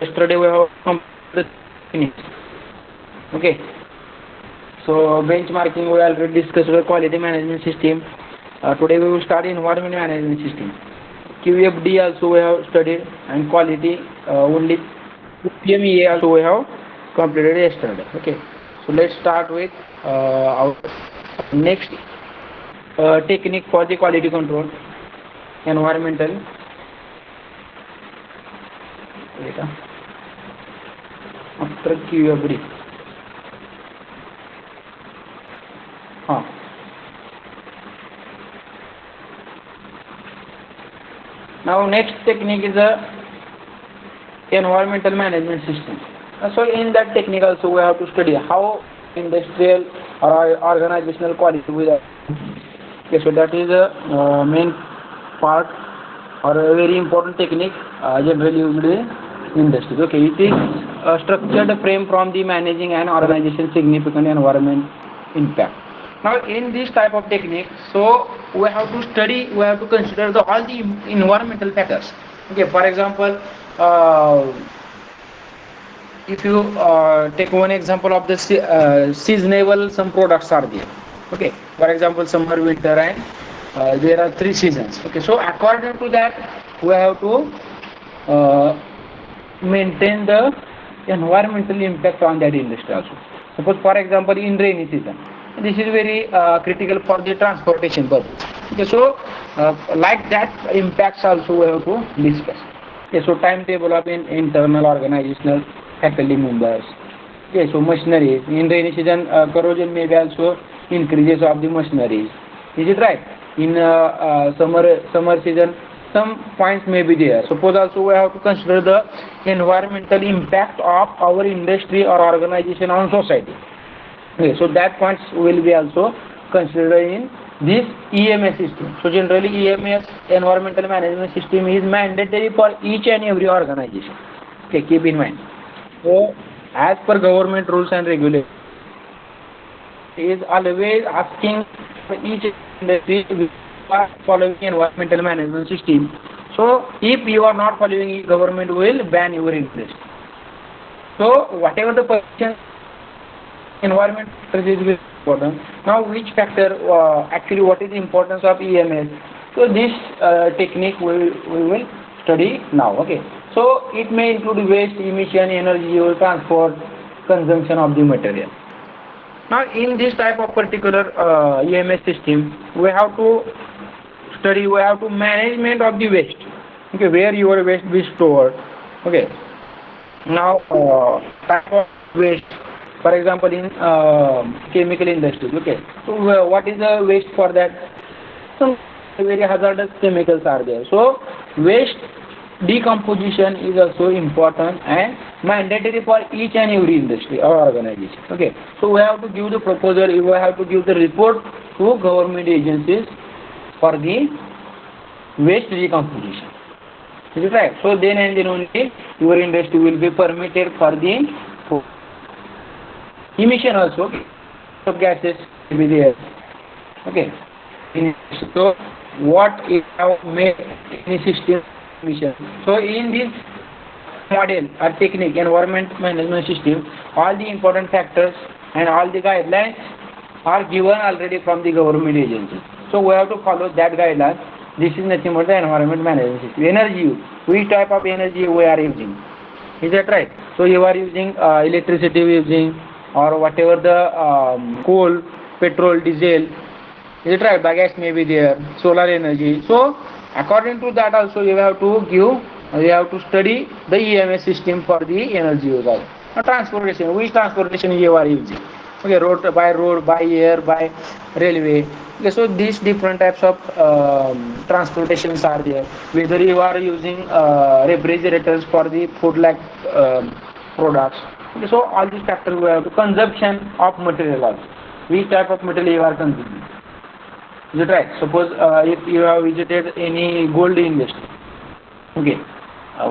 yesterday we have completed the okay. So benchmarking we already discussed the quality management system. Today we will start environment management system. QFD also we have studied and quality only PMEA also we have completed yesterday. Okay. So let's start with our next technique for the quality control, environmental data after QFD. Now next technique is a environmental management system. So in that technique also we have to study how industrial or organizational quality will. Okay, so that is a main part or a very important technique generally used in industry. Okay, it is a structured frame from the managing and organization significant environment impact. Now in this type of technique, so we have to study, we have to consider all the environmental factors. Okay, for example, if you take one example of the seasonable, some products are there. Okay, for example, summer, winter, and there are 3 seasons. Okay, so according to that, we have to maintain the environmental impact on that industry also. Suppose, for example, in rainy season, this is very critical for the transportation purpose. Okay, so like that impacts also we have to discuss. Okay, so timetable of internal organizational faculty members. Okay, so machineries in rainy season, corrosion may be also increases of the machineries. Is it right? In summer season, some points may be there. Suppose also we have to consider the environmental impact of our industry or organization on society. Okay, so that points will be also considered in this EMS system. So generally EMS, environmental management system, is mandatory for each and every organization. Okay, keep in mind. So as per government rules and regulations, is always asking for each industry to following environmental management system. So if you are not following, government will ban your industry. So whatever the position, environment is very important. Now which factor, actually what is the importance of EMS? So this technique we will study now. Okay. So it may include waste, emission, energy use, transport, consumption of the material. Now in this type of particular EMS system, we have to study, we have to management of the waste. Okay, where your waste be stored. Okay. Now type of waste, for example, in chemical industry. Okay, so what is the waste for that? Some very hazardous chemicals are there. So waste decomposition is also important and mandatory for each and every industry or organization. Okay, so we have to give the proposal, we have to give the report to government agencies for the waste decomposition. Is it right? So then and then only your industry will be permitted for the emission also. Of gases will be there. Okay. So what is how made any system emission? So in this model or technique, environment management system, all the important factors and all the guidelines are given already from the government agency. So we have to follow that guideline. This is nothing but the environment management system. Energy use, which type of energy we are using. Is that right? So you are using electricity using or whatever the coal, petrol, diesel. Is it right? Bagasse may be there, solar energy. So according to that also you have to give, you have to study the EMS system for the energy use. Transportation, which transportation you are using. Okay, road, by air, by railway. Okay, so these different types of transportations are there. Whether you are using refrigerators for the food like products. Okay, so all these factors we have to consumption of material also. Which type of material you are consuming. Is it right? Suppose if you have visited any gold industry. Okay,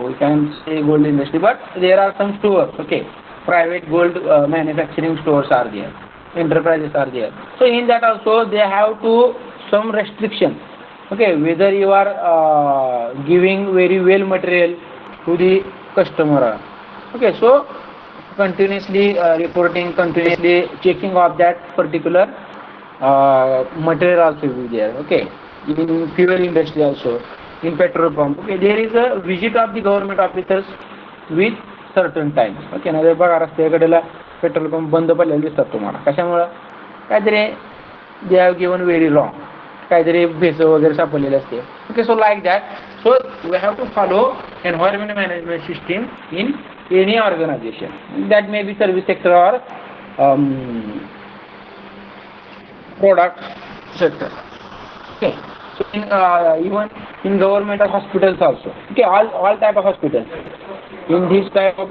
we can say gold industry, but there are some stores. Okay, private gold manufacturing stores are there, enterprises are there. So in that also they have to some restriction. Okay, whether you are giving very well material to the customer Okay, so continuously reporting, continuously checking of that particular material also will be there. Okay, in fuel industry also, in petrol pump. Okay, there is a visit of the government officers with certain times. Okay, ना बघा रस्त्याकडेला petrol pump बंद पडलेले दिसतात तुम्हाला. कशामुळं? काहीतरी they have given very wrong. काहीतरी भेसळ वगैरे सापडलेले असते. Okay, so like that. So we have to follow environment management system in any organization. That may be service sector or product sector. Okay. So in, even in government or hospitals also. Okay, all type of hospitals. In this type of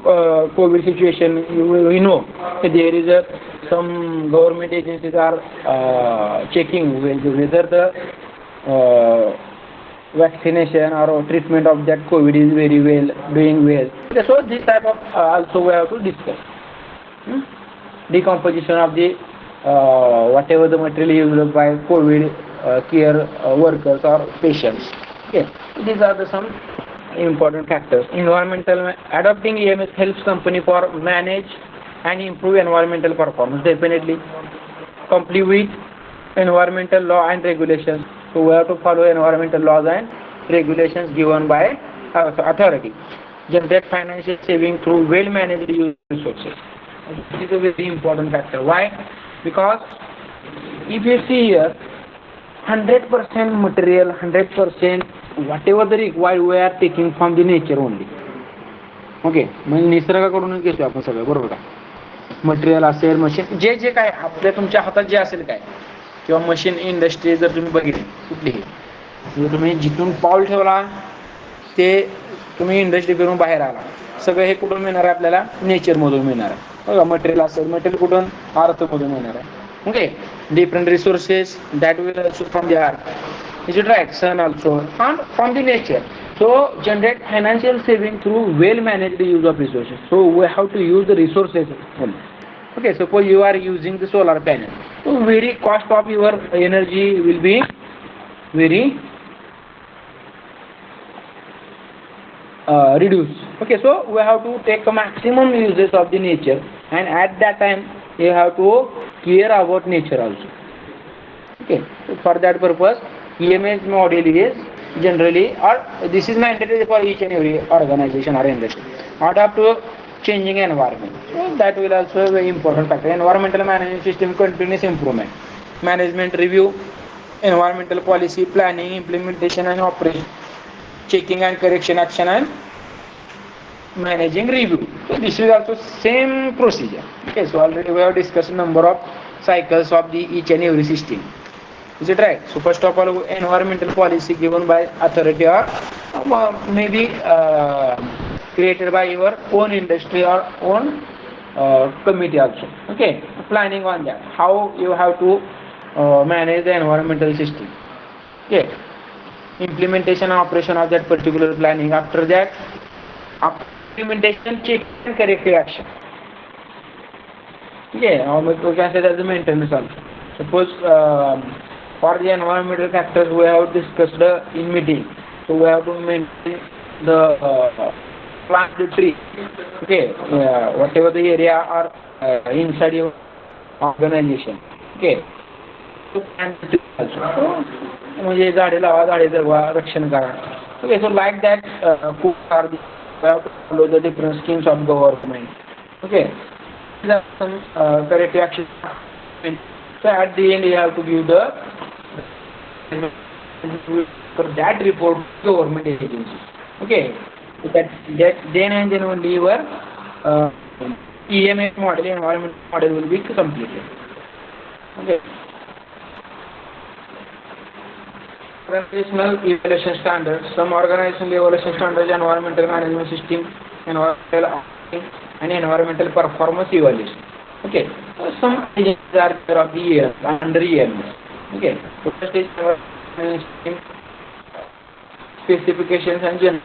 COVID situation, you know that there is some government agencies are checking whether the vaccination or treatment of that COVID is very well, doing well. Okay, so this type of also we have to discuss. Decomposition of the whatever the material used by COVID care workers or patients. Okay, these are the some important factors. Environmental adopting EMS helps company for manage and improve environmental performance. Definitely comply with environmental law and regulations. So we have to follow environmental laws and regulations given by authority. Generate financial saving through well managed use resources. This is a very important factor. Why? Because if you see here, 100% material, 100% whatever the required we are taking from the nature only. Okay, म्हणजे निसर्गाकडूनच घेतो आपण सगळं, बरोबर का? Material असेल, machine, जे जे काय आपल्या तुमच्या हातात जे असेल काय, किंवा मशीन इंडस्ट्री जर तुम्ही बघितली कुठलीही, जर तुम्ही जिथून पाऊल ठेवला ते तुम्ही इंडस्ट्री करून बाहेर आला, सगळं हे कुठून मिळणार आहे आपल्याला? नेचरमधून मिळणार आहे. बघा, मटेरियल असेल, मटेरियल कुठून? अर्थमधून मिळणार आहे. Okay, different resources that will also from the earth. Is it right? Sun also and from the nature. So generate financial saving through well managed use of resources. So we have to use the resources only. Okay, suppose you are using the solar panel. So very cost of your energy will be very reduced. Okay, so we have to take a maximum uses of the nature, and at that time you have to care about nature also. Okay, so for that purpose EMS model is generally, or this is mandatory for each and every organization or industry, adapt to changing environment. So that will also be a very important factor. Environmental management system continuous improvement, management review, environmental policy planning, implementation and operation, checking and correction action, and managing review. So this is also same procedure. Okay, so already we have discussed number of cycles of the each and every system. Is it right? So first of all, environmental policy given by authority or maybe created by your own industry or own committee also. Okay, planning on that, how you have to manage the environmental system. Okay, implementation and operation of that particular planning. After that, implementation, check and corrective action. Okay, or we can say that the maintenance also. Suppose for the environmental factors we have discussed in meeting. So we have to maintain the plant the tree. Okay, whatever the area or inside your organization. Okay, so plant the tree also. म्हणजे झाडे लावा, झाडे जगवा, रक्षण करा. Okay, so like that, we have to follow the different schemes of government. Okay, these are some corrective actions. So at the end, you have to give the for that report to government agency. Okay, so that then and then only your EMS model, environment model will be completed. Okay. Organizational evaluation standards. Some organizational evaluation standards: environmental management system, environmental auditing, and environmental performance evaluation. Okay, so some agencies are there of the year under EMS. Okay, so first is specifications and general.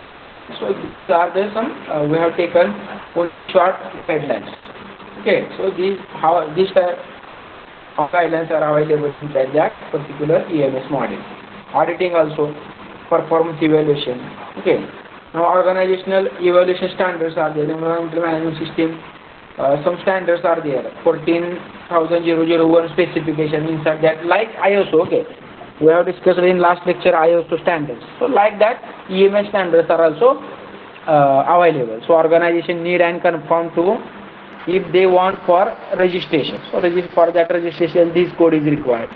So these are there some we have taken one short guidelines. Okay, so these type of guidelines are available inside that particular EMS model. Auditing also, performance evaluation. Okay, Now organizational evaluation standards are there. Environmental management system. Some standards are there. 14,001 specification inside that, like ISO. Okay, we have discussed in last lecture ISO standards. So like that, EMS standards are also available. So organization need and conform to if they want for registration. So for that registration, this code is required.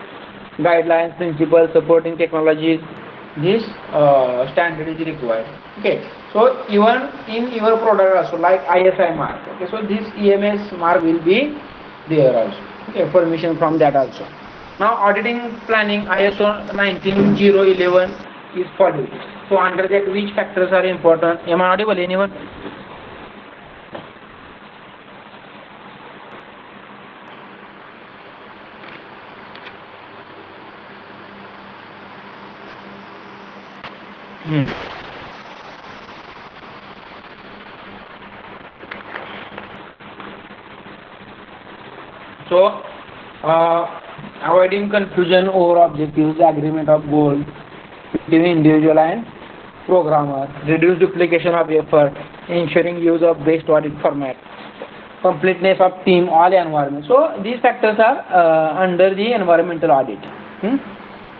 Guidelines, principles, supporting technologies, this standard is required. Okay, so even in your product also, like ISI mark. Okay, so this EMS mark will be there also. Okay, permission from that also. Now auditing planning ISO 19011 is followed. So under that, which factors are important? Am I audible? Anyone? So, avoiding confusion over objectives, agreement of goals between individual and programmer, reduce duplication of effort, ensuring use of best audit format, completeness of team, all environment. So, these factors are under the environmental audit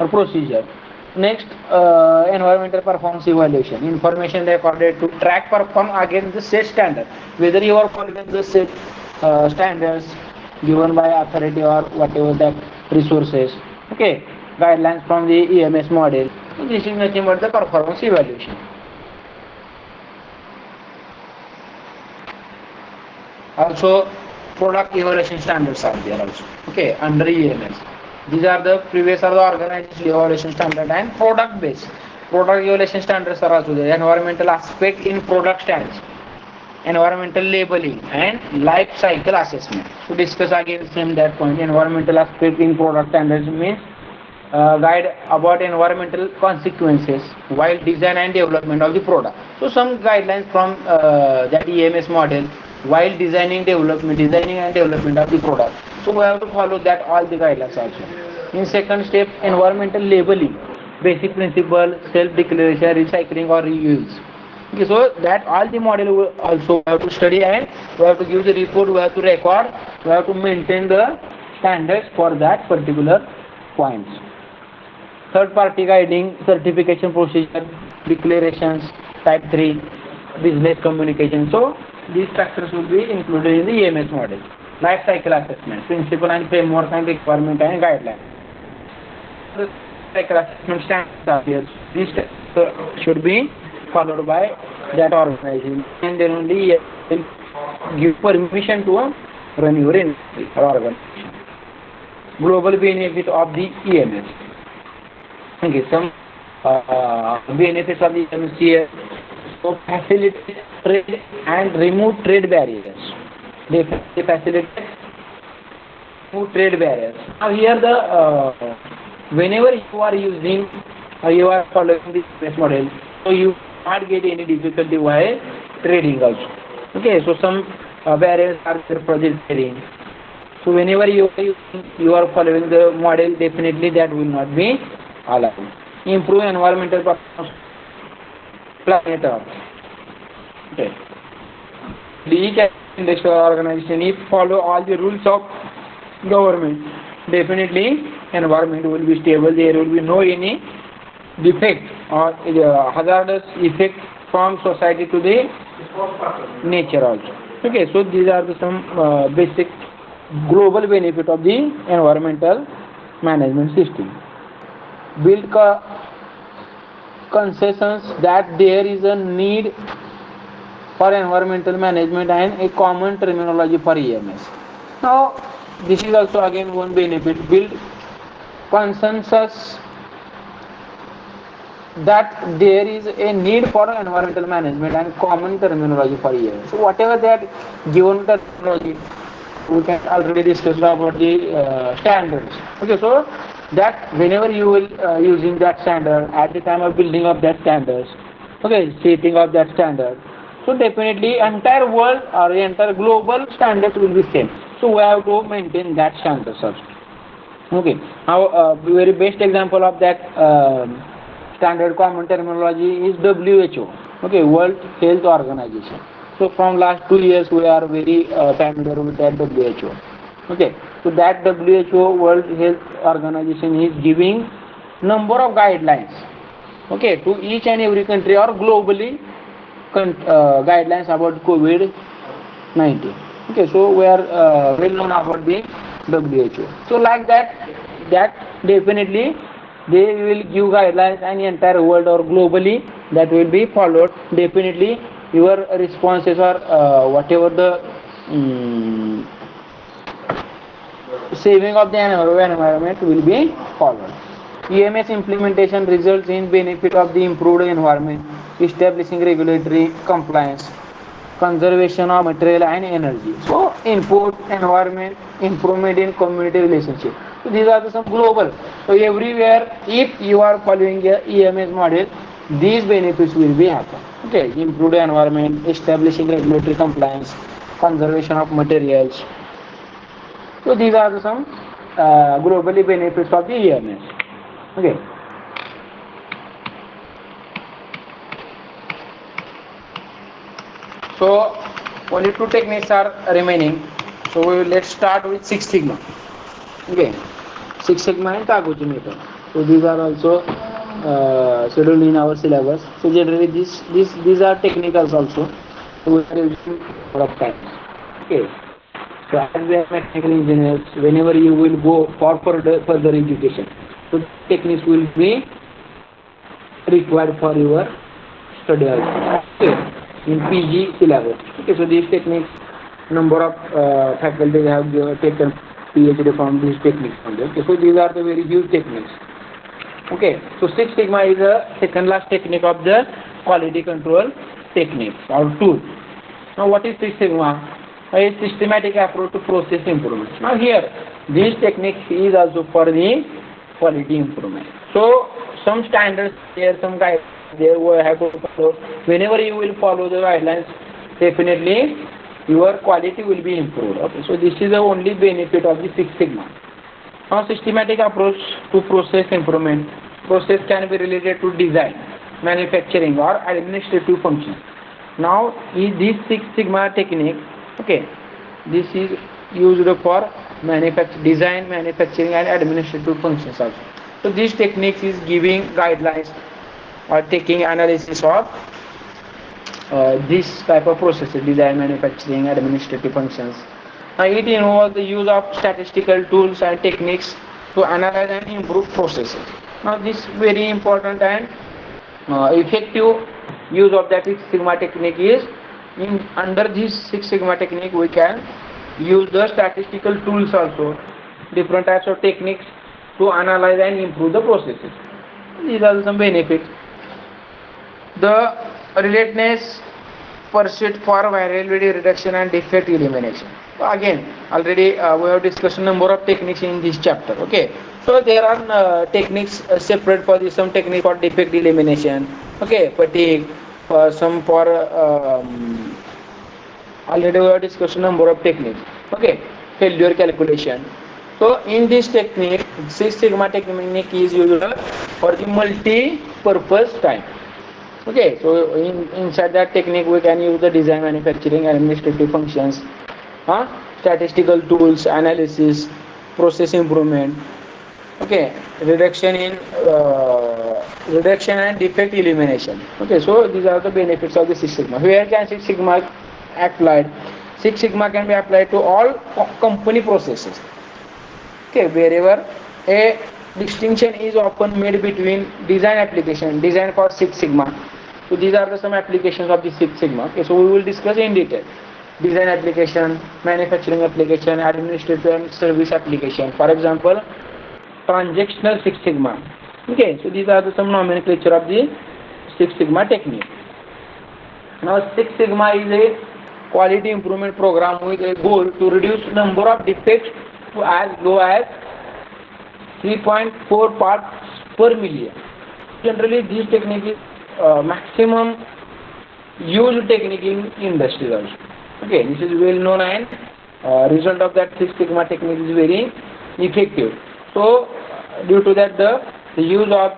or procedure. Next, environmental performance evaluation. Information recorded to track perform against the set standard. Whether you are following the set standards given by authority or whatever that resources. Okay, guidelines from the EMS model. So this is nothing but the performance evaluation. Also, product evaluation standards are there also. Okay, under EMS. These are the previous are the organizational evaluation standard and product based. Product evaluation standards are also there. Environmental aspect in product standards, environmental labeling and life cycle assessment. To discuss again same that point, environmental aspect in product standards means guide about environmental consequences while design and development of the product. So some guidelines from that EMS model while designing and development of the product. So we have to follow that all the guidelines also. In second step, environmental labeling, basic principle, self-declaration, recycling or reuse. Okay, so that all the model will also have to study and we have to give the report, we have to record, we have to maintain the standards for that particular points. Third party guiding, certification procedure, declarations, type 3, business communication. So these factors will be included in the EMS model. Life cycle assessment, principle and framework and requirement and guidelines. The cycle assessment standards are here. These should be followed by that organization, and then only will give permission to run your industry or organization. Global benefit of the EMS. Okay, some benefits of the EMS here. So facilitate trade and remove trade barriers. They facilitate remove trade barriers. Now here the whenever you are using or you are following this EMS model, so you not get any difficulty while trading also. Okay, so some barriers are there for the trading. So whenever you are following the model, definitely that will not be allowed. Improve environmental performance. Planet Earth. Okay. Each industrial organization, if follow all the rules of government, definitely environment will be stable. There will be no any defect or hazardous effect from society to the nature also. Okay, so these are some basic global benefit of the environmental management system. Build consensus that there is a need for environmental management and a common terminology for EMS. Now, this is also again one benefit. Build consensus that there is a need for environmental management and common terminology for EMS. So whatever that given terminology, we can already discuss about the standards. Okay, so that whenever you will using that standard at the time of building of that standards, okay, setting of that standard, so definitely entire world or the entire global standards will be same. So we have to maintain that standards also. Okay, now very best example of that standard common terminology is WHO. Okay, World Health Organization. So from last 2 years we are very familiar with that WHO. Okay, so that WHO World Health Organization is giving number of guidelines, okay, to each and every country or globally guidelines about COVID-19. Okay, so we are well known about the WHO. So like that definitely they will give guidelines and entire world or globally that will be followed. Definitely your responses or whatever the saving of the environment will be followed. EMS implementation results in benefit of the improved environment, establishing regulatory compliance, conservation of material and energy. So input, environment, improvement in community relationship. So these are some global. So everywhere, if you are following a EMS model, these benefits will be happen. Okay, improved environment, establishing regulatory compliance, conservation of materials. So these are some globally benefits of the EMS. Okay. So only two techniques are remaining. So let's start with Six Sigma. Okay, Six Sigma and Kaguchi method. So these are also scheduled in our syllabus. So generally these are technicals also. So we are using a lot of time. Okay. So as we are mechanical engineers, whenever you will go for further education, so techniques will be required for your study also. Okay. In PG syllabus. Okay, so these techniques, number of faculties have taken PhD from these techniques only. Okay, so these are the very huge techniques. Okay, so Six Sigma is a second last technique of the quality control technique or tool. Now what is Six Sigma? A systematic approach to process improvement. Now here, this technique is also for the quality improvement. So some standards there, some guidelines there we have to follow. Whenever you will follow the guidelines, definitely your quality will be improved. Okay, so this is the only benefit of the Six Sigma. Now systematic approach to process improvement. Process can be related to design, manufacturing or administrative function. Now in this Six Sigma technique, okay, this is used for design, manufacturing and administrative functions also. So this technique is giving guidelines or taking analysis of this type of processes, design, manufacturing, administrative functions. It involves the use of statistical tools and techniques to analyze and improve processes. Now this very important and effective use of that Six Sigma technique is under this Six Sigma technique we can use the statistical tools also, different types of techniques to analyze and improve the processes. These are some benefits. The relatedness pursuit for variability reduction and defect elimination. So again, already we have discussed a number of techniques in this chapter. Okay, so there are techniques separate for this. Some technique for defect elimination. Okay, fatigue. Some for already we have discussed a number of techniques. Okay, failure calculation. So in this technique, Six Sigma technique is used for the multi-purpose time. Okay, so inside that technique we can use the design, manufacturing, administrative functions, statistical tools, analysis, process improvement. Okay, reduction and defect elimination. Okay, so these are the benefits of the Six Sigma. Where can Six Sigma applied? Six Sigma can be applied to all company processes. Okay, wherever a distinction is often made between design application, design for Six Sigma. So these are the some applications of the Six Sigma. Okay, so we will discuss in detail. Design application, manufacturing application, administrative and service application. For example, transactional Six Sigma. Okay, so these are the some nomenclature of the Six Sigma technique. Now Six Sigma is a quality improvement program with a goal to reduce number of defects to as low as 3.4 parts per million. Generally, this technique is maximum used technique in industry also. Okay, this is well known and result of that Six Sigma technique is very effective. So due to that the the use of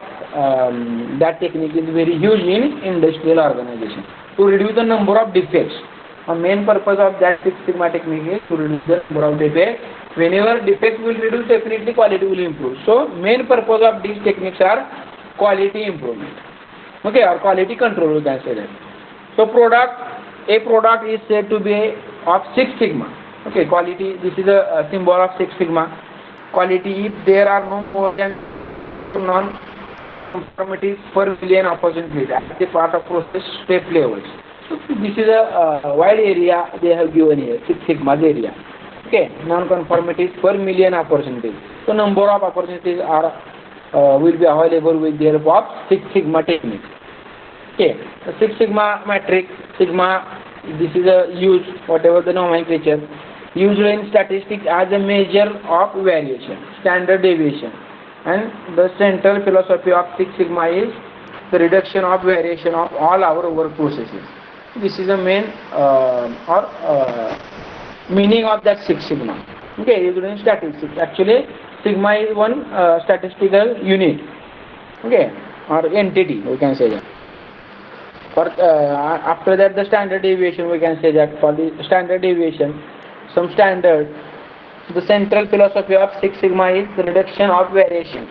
that technique is very huge in industrial organization to reduce the number of defects. The main purpose of that Six Sigma technique is to reduce the number of defects. Whenever defects will reduce, definitely quality will improve. So main purpose of these techniques are quality improvement, okay, or quality control, you can say that. So a product is said to be of Six Sigma. Okay, quality, this is a symbol of Six Sigma. Quality, if there are no more than non-conformities per million opportunities as a part of process step levels. So this is a wide area they have given here, Six Sigma's area. Okay, non-conformities per million opportunities. So number of opportunities are will be available with the help of Six Sigma technique. Okay, the Six Sigma metric, sigma, this is a used, whatever the nomenclature, used in statistics as a measure of variation, standard deviation. And the central philosophy of Six Sigma is the reduction of variation of all our work processes. This is the main meaning of that Six Sigma. Okay, used in statistics. Actually, sigma is one statistical unit. Okay, or entity, we can say that. For after that, the standard deviation, we can say that for the standard deviation, some standard. The central philosophy of Six Sigma is the reduction of variation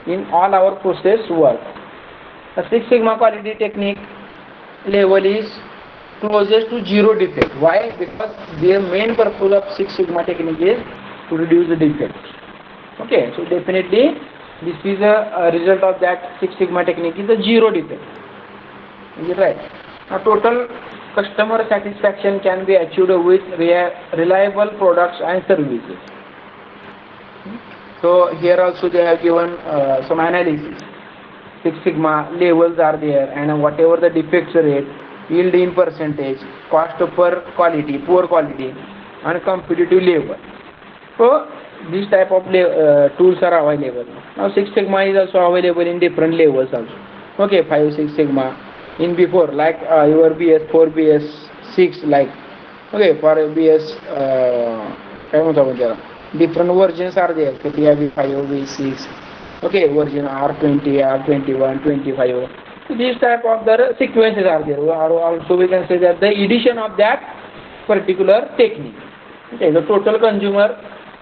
in all our process work. The Six Sigma quality technique level is closest to zero defect. Why? Because the main purpose of Six Sigma technique is to reduce the defects. Okay, so definitely this is a result of that Six Sigma technique is a zero defect. Is it right? Now total customer satisfaction can be achieved with reliable products and services. So here also they have given some analysis. Six Sigma levels are there, and whatever the defects rate, yield in percentage, cost per quality, poor quality, and competitive labor. So this type of tools are available. Now Six Sigma is also available in different levels also. Okay, 5 Six Sigma. In before, like your BS4, BS6, like, okay, for BS, different versions are there, V5, V6, okay, version R20, R21, 25. So these type of the sequences are there. Also we can say that the edition of that particular technique. Okay, the total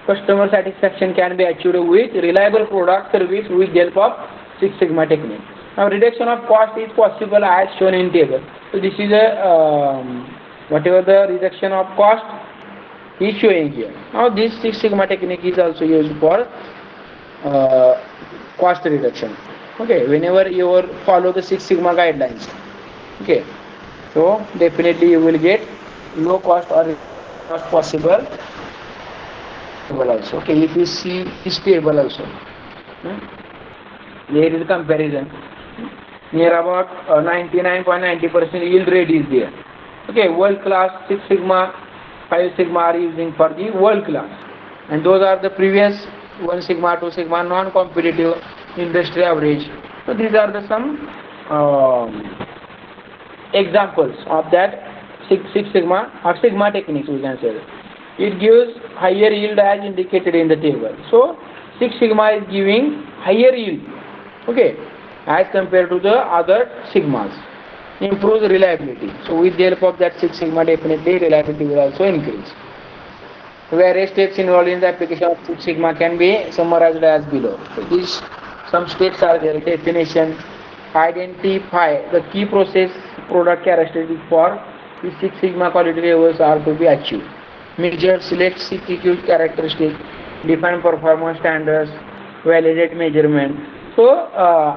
customer satisfaction can be achieved with reliable product service with the help of Six Sigma technique. Now reduction of cost is possible as shown in table. So this is a whatever the reduction of cost is showing here. Now this Six Sigma technique is also used for cost reduction. Okay, whenever you follow the Six Sigma guidelines. Okay, so definitely you will get low cost or cost possible also. Okay, if you see this table also, there is a comparison. Near about 99.90% yield rate is there. Okay, world class Six Sigma, 5 Sigma are using for the world class, and those are the previous 1 Sigma, 2 Sigma non-competitive industry average. So these are the some examples of that Six Sigma or Sigma techniques, we can say that. It gives higher yield as indicated in the table. So Six Sigma is giving higher yield, okay, as compared to the other Sigmas. Improves reliability. So with the help of that Six Sigma, definitely reliability will also increase. Various steps involved in the application of Six Sigma can be summarized as below. So these some steps are there. Definition, identify the key process product characteristics for the Six Sigma quality levels are to be achieved. Measure, select CPQ characteristics, define performance standards, validate measurement. So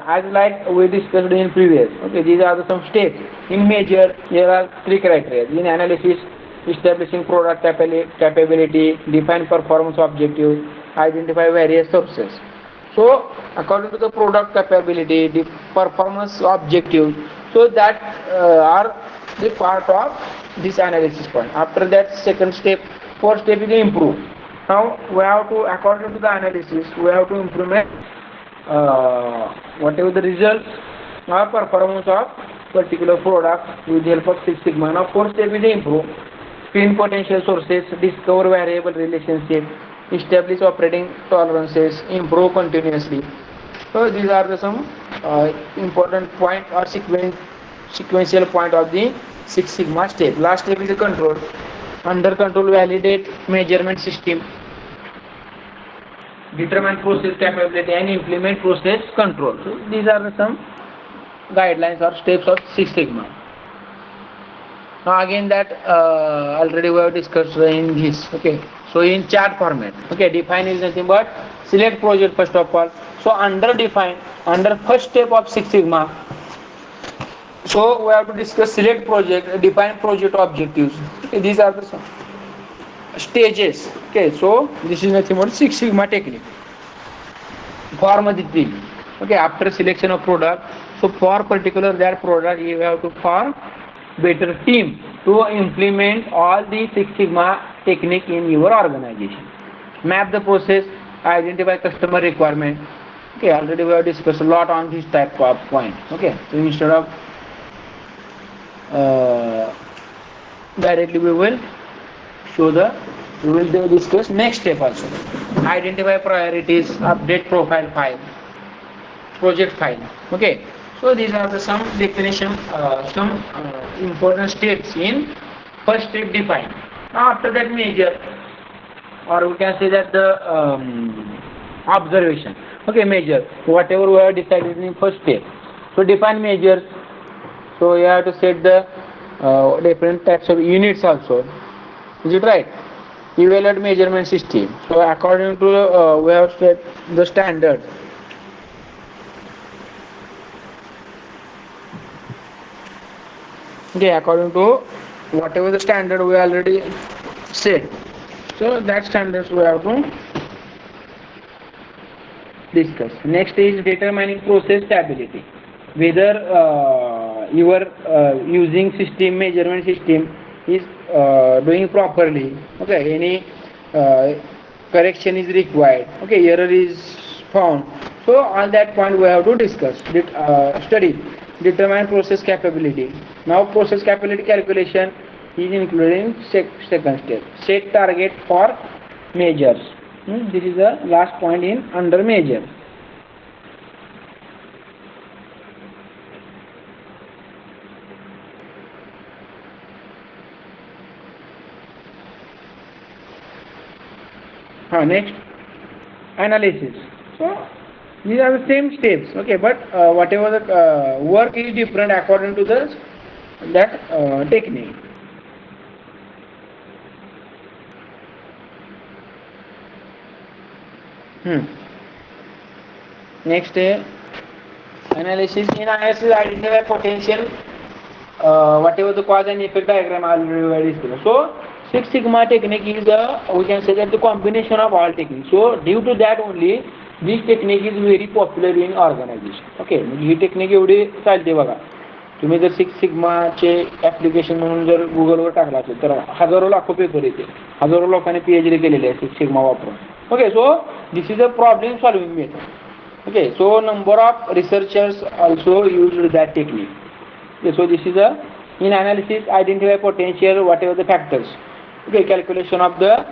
as like we discussed in previous, okay, these are the some steps. In measure, there are 3 criteria. In analysis, establishing product capability, define performance objective, identify various subsets. So according to the product capability, the performance objective, so that are the part of this analysis point. After that, second step, 4th step is improve. Now we have to, according to the analysis, we have to implement whatever the results or performance of particular product with the help of Six Sigma. Now 4th step is improve. Screen potential sources, discover variable relationship, establish operating tolerances, improve continuously. So these are the some important point or sequential point of the Six Sigma step. Last step is the control. Under control, validate measurement system, determine process capability, and implement process control. So these are the some guidelines or steps of Six Sigma. Now again that already we have discussed in this. Okay, so in chart format. Okay, define is nothing but select project first of all. So under define, under first step of Six Sigma, so we have to discuss select project, define project objectives. Okay, these are the stages. Okay, so this is nothing but Six Sigma technique. Form the okay, after selection of product, so for particular that product you have to form better team to implement all the Six Sigma technique in your organization. Map the process, identify customer requirement. Okay, already we have discussed a lot on this type of point. Okay, so instead of directly we will discuss next step also. Identify priorities, update profile file, project file. Okay, so these are the some definition, some important steps in first step define. Now after that measure, or we can say that the observation. Okay, measure whatever we have decided in first step. So define measures. So you have to set the different types of units also. Is it right? Evaluate measurement system. So according to we have set the standard. Okay, according to whatever the standard we already set. So that standards we have to discuss. Next is determining process stability. Whether your using system measurement system is doing properly. Okay, any correction is required. Okay, error is found. So on that point we have to discuss. Study. Determine process capability. Now process capability calculation is included in second step. Set target for measures. This is the last point in under measure. Next, analysis. So these are the same steps. Okay, but whatever the work is different according to that technique. Next, analysis. In analysis, identify potential, whatever the cause and effect diagram already discussed. So Six Sigma technique is we can say that the combination of all techniques. So due to that only this technique is very popular in organization. Okay, he technique एवढी चालते बघा. तुम्ही जर six सिग्माचे application म्हणून जर गुगलवर टाकला असेल तर हजारो लाखो पेपर येते. हजारो लोकांनी PhD केलेले आहे सिक्स सिग्मा वापरून. Okay, so this is a problem solving method. Okay, so number of researchers also used that technique. Okay, so this is a in analysis identify potential whatever the factors. Okay, calculation of the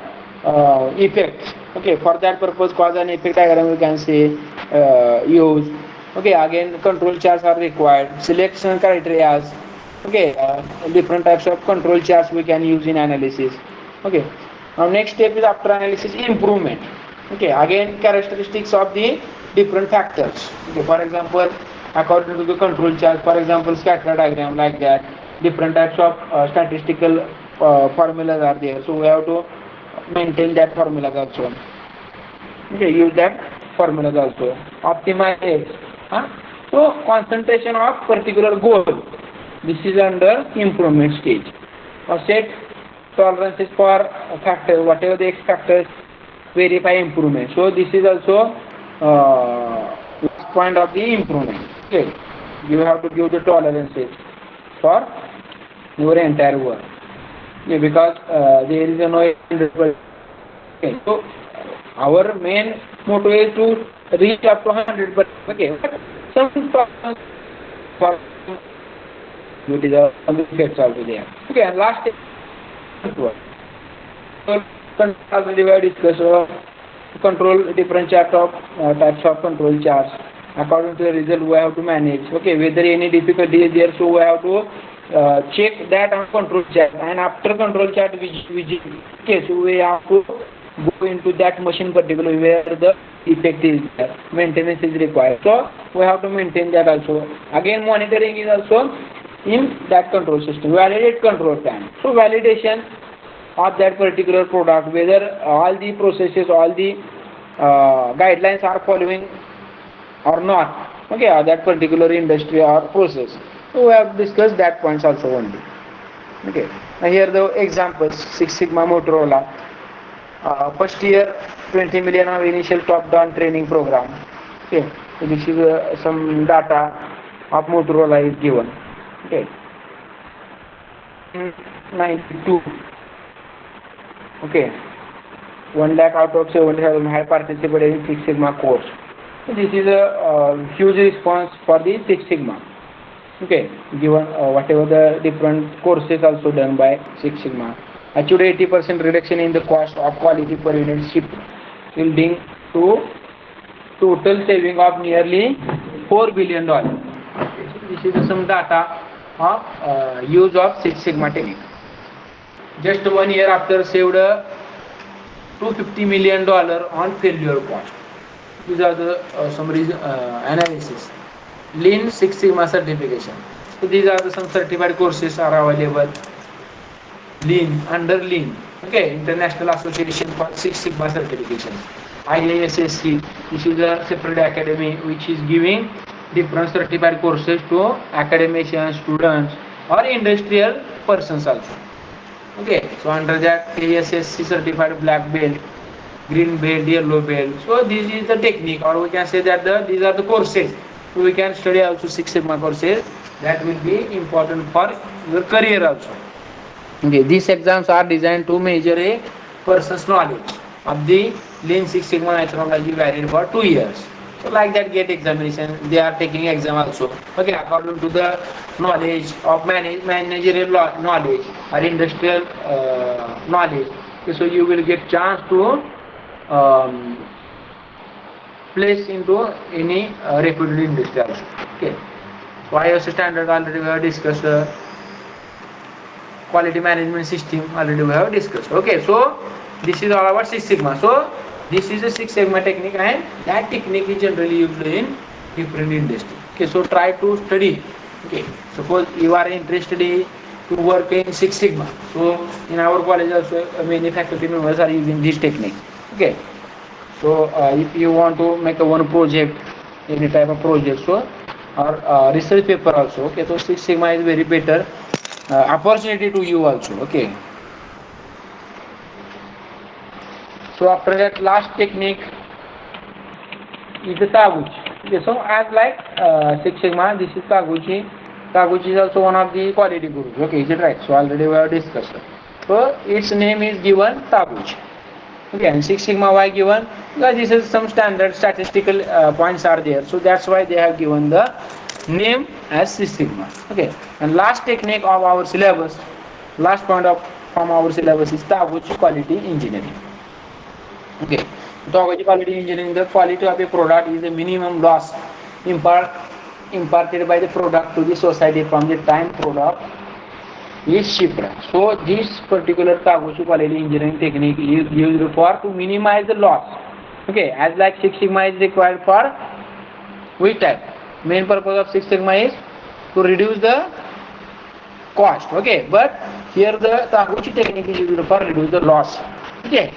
effects. Okay, for that purpose cause and effect diagram we can say use. Okay, again control charts are required. Selection criteria. Okay, different types of control charts we can use in analysis. Okay, now next step is after analysis improvement. Okay, again characteristics of the different factors. Okay, for example according to the control chart, for example scatter diagram like that. Different types of statistical formulas are there, so we have to maintain that formulas also. Okay, use that formulas also. Optimize. So concentration of particular goal. This is under improvement stage. Or set tolerances for factors, whatever the X factors, verify improvement. So this is also last point of the improvement. Okay, you have to give the tolerances for your entire work. Okay, because there is a no result. Okay, so our main motto is to reach up to 100%. Okay, some problems for due to the effects also there. Okay, and last step. So control we have discussed control different chart of types of control charts. According to the result, we have to manage. Okay, whether any difficulty is there, so we have to check that on control chart, and after control chart, which okay, so we have to go into that machine particular where the defect is there, maintenance is required. So we have to maintain that also. Again, monitoring is also in that control system. Validate control plan. So validation of that particular product, whether all the processes, all the guidelines are following or not. Okay, or that particular industry or process. So we have discussed that points also only. Okay. Now here the examples: Six Sigma Motorola. First year 20 million of initial top-down training program. Okay, so this is some data of Motorola is given. Okay, 92. Okay, 1 lakh out of 70,000 have participated in Six Sigma course. So this is a huge response for the Six Sigma. Okay, given whatever the different courses also done by Six Sigma. Achieved 80% reduction in the cost of quality per unit shipped, yielding to total saving of nearly $4 billion. This is some data of use of Six Sigma technique. Just 1 year after, saved $250 million on failure cost. These are the some analysis. Lean Six Sigma certification. So these are some certified courses are available. Lean, under Lean, okay, International Association for Six Sigma Certification. IISSC, this is a separate academy which is giving different certified courses to academicians, students, or industrial persons also. Okay, so under that IISSC certified black belt, green belt, yellow belt. So this is the technique, or we can say that these are the courses. So we can study also Six Sigma courses. That will be important for your career also. Okay, these exams are designed to measure a person's knowledge of the Lean Six Sigma methodology valid for 2 years. So like that GATE examination, they are taking exam also. Okay, according to the knowledge of managerial knowledge or industrial knowledge. Okay, so you will get chance to place into any reputed industry also. Okay, so ISO standard already we have discussed. Quality management system already we have discussed. Okay, so this is all about Six Sigma. So this is a Six Sigma technique, and that technique is generally used in different industry. Okay, so try to study. Okay, suppose you are interested to work in Six Sigma. So in our college also many faculty members are using this technique. Okay, so if you want to make a one project, any type of project, so or research paper also. Okay, so Six Sigma is very better opportunity to you also. Okay, so after that last technique is the Taguchi. Okay, so as like Six Sigma, this is Taguchi. Taguchi is also one of the quality gurus. Okay, is it right? So already we have discussed. So its name is given Taguchi. Okay, and Six Sigma why given? Because this is some standard statistical points are there. So that's why they have given the name as Six Sigma. Okay, and last technique of our syllabus, last point of from our syllabus is Taguchi quality engineering. Okay, Taguchi quality engineering, the quality of a product is the minimum loss imparted by the product to the society from the time product is shipped. So this particular Taguchi quality engineering technique is used for to minimize the loss. Okay, as like Six Sigma is required for which type? Main purpose of Six Sigma is to reduce the cost. Okay, but here the Taguchi technique is used for reduce the loss. Okay,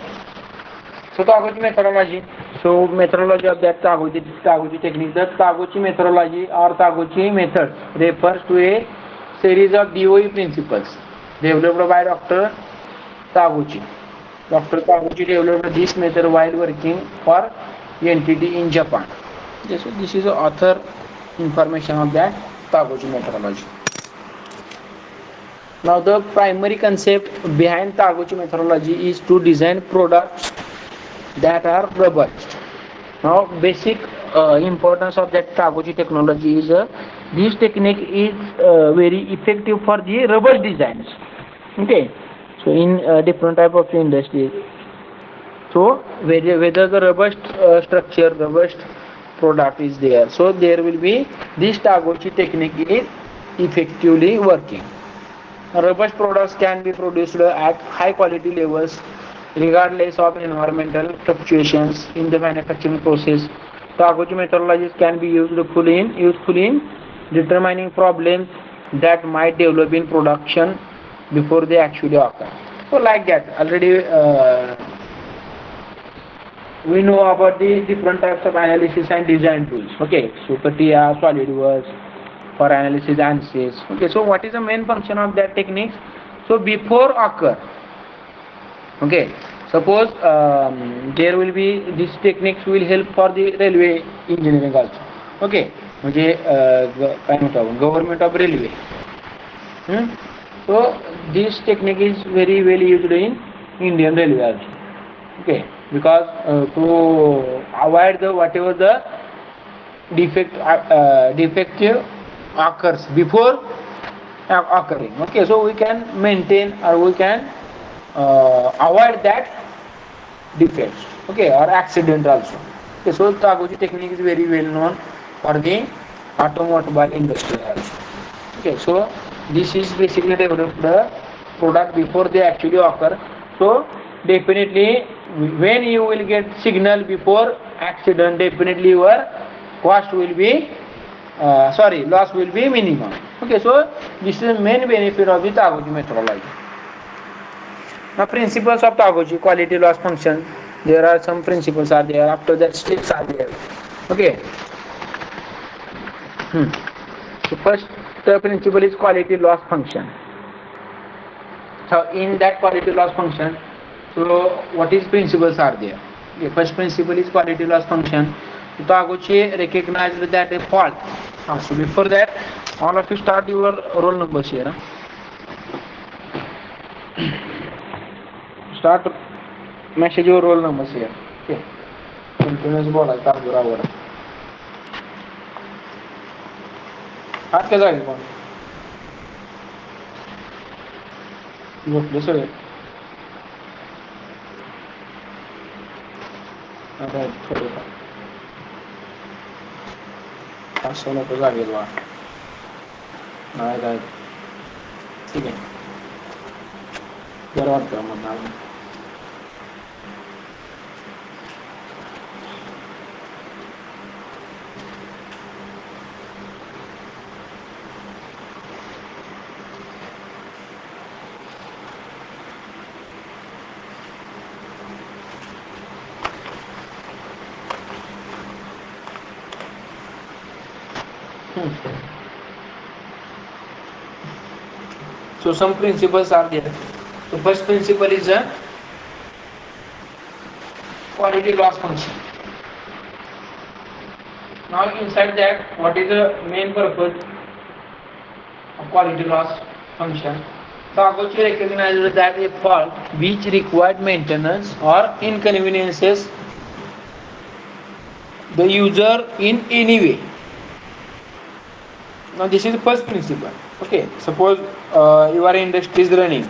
so Taguchi methodology. So methodology of that Taguchi technique. The Taguchi methodology or Taguchi method refers to a series of DOE principles developed by Dr. Taguchi. Dr. Taguchi developed this method while working for NTT in Japan. Okay, so this is the author information of that Taguchi methodology. Now the primary concept behind Taguchi methodology is to design products that are robust. Now basic importance of that Taguchi technology is this technique is very effective for the robust designs. Okay, so in different type of industries. So whether the robust structure, robust product is there. So there will be this Taguchi technique is effectively working. Robust products can be produced at high quality levels regardless of environmental fluctuations in the manufacturing process. Taguchi methodologies can be useful in determining problems that might develop in production before they actually occur. So like that, already we know about the different types of analysis and design tools. Okay, so CATIA, SolidWorks for analysis and ANSYS. Okay, so what is the main function of that techniques? So before occur, okay, suppose there will be these techniques will help for the railway engineering also. Okay, म्हणजे काय म्हणतो आपण government of railway. So this technique is very well used in Indian Railway also. Okay, because to avoid the whatever the defective occurs before occurring. Okay, so we can maintain or we can avoid that defects. Okay, or accident also. Okay, so Taguchi technique is very well known for the automobile industry also. Okay, so this is basically develop the product before they actually occur. So definitely when you will get signal before accident, definitely your cost will be loss will be minimum. Okay, so this is the main benefit of the Taguchi methodology. Now principles of Taguchi, quality loss function, there are some principles are there, after that steps are there. Okay. So first the principle is quality loss function. So in that quality loss function, so what is principles are there? Okay, first principle is quality loss function. So Taguchi recognized that a fault. So before that, all of you start your roll numbers here. Start message your roll numbers here. Okay. Continuous बोला start बराबर. हात का जाएगा कौन? झोपले सगळे. आता थोडं असं नको जागेल वा. नाही काय ठीक आहे. बरं वाटतं मग So some principles are there. So first principle is a quality loss function. Now inside that, what is the main purpose of quality loss function? Taguchi recognizes that a fault which required maintenance or inconveniences the user in any way. Now this is the first principle. Okay, suppose your industry is running.